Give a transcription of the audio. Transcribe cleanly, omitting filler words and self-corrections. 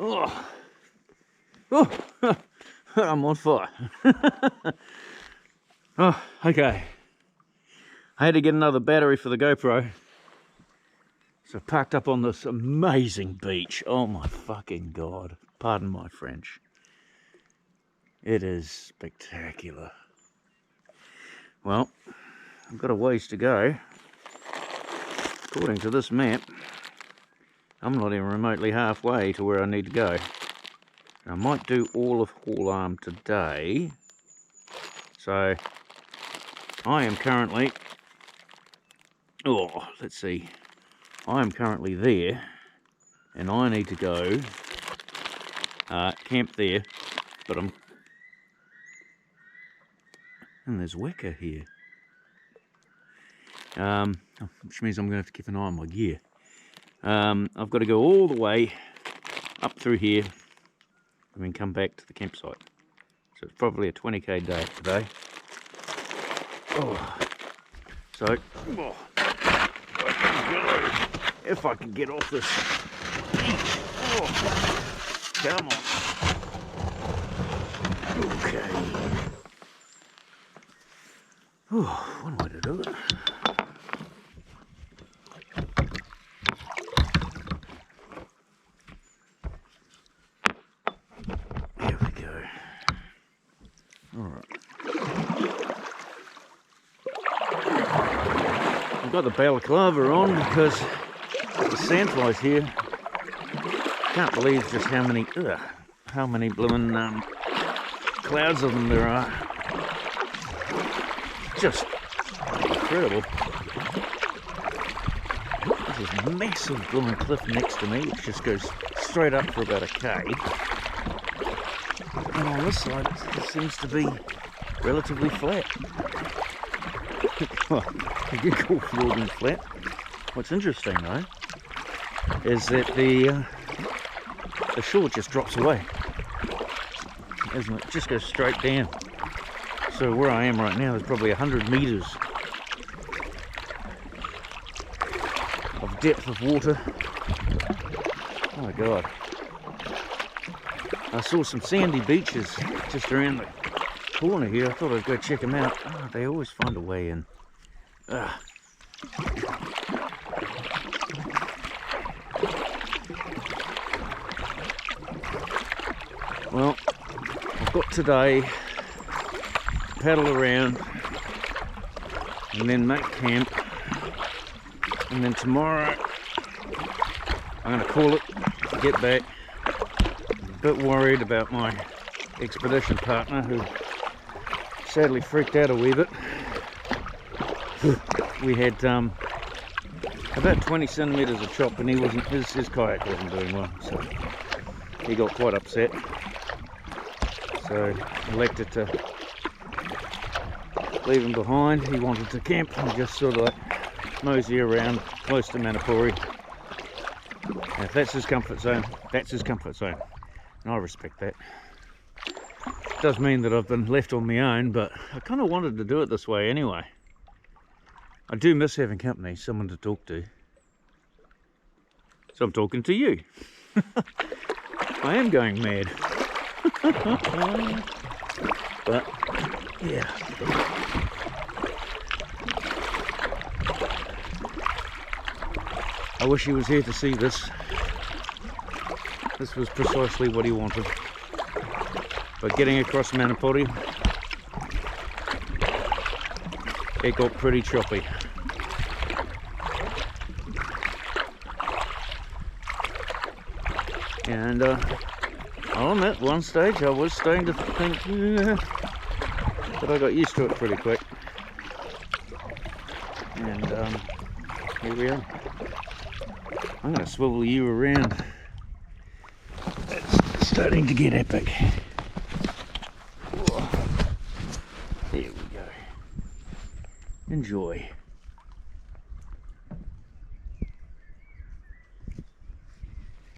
Oh, oh, I'm on fire. Oh, okay. I had to get another battery for the GoPro. So I parked up on this amazing beach. Oh my fucking God. Pardon my French. It is spectacular. Well, I've got a ways to go. According to this map, I'm not even remotely halfway to where I need to go. I might do all of Hall Arm today. So I am currently, let's see. I am currently there, and I need to go camp there, but and there's Weka here. Which means I'm going to have to keep an eye on my gear. I've got to go all the way up through here and then come back to the campsite. So it's probably a 20k day today. So, if I can get off this beach. Come on. Okay. One way to do it. There we go. Alright. I've got the balaclava on because the sandflies here. Can't believe just how many blooming clouds of them there are. Just incredible. There's this massive blooming cliff next to me which just goes straight up for about a K. And on this side it seems to be relatively flat. Well, you could call Fiordland flat. What's interesting though is that the shore just drops away, isn't it? It just goes straight down. So where I am right now is probably 100 meters of depth of water. Oh my God. I saw some sandy beaches just around the corner here. I thought I'd go check them out. Oh, they always find a way in. Well, I've got today to paddle around and then make camp, and then tomorrow I'm going to call it, get back. I'm a bit worried about my expedition partner who sadly freaked out a wee bit. We had about 20 centimeters of chop, and his kayak wasn't doing well, so he got quite upset. So elected to leave him behind. He wanted to camp and just sort of like mosey around close to Manapuri. And if that's his comfort zone, that's his comfort zone, and I respect that. It does mean that I've been left on my own, but I kind of wanted to do it this way anyway. I do miss having company, someone to talk to. So I'm talking to you. I am going mad. But yeah. I wish he was here to see this. This was precisely what he wanted. But getting across Manapuri, it got pretty choppy. And I'll admit, one stage I was starting to think, but I got used to it pretty quick. And here we are. I'm going to swivel you around. It's starting to get epic. There we go. Enjoy.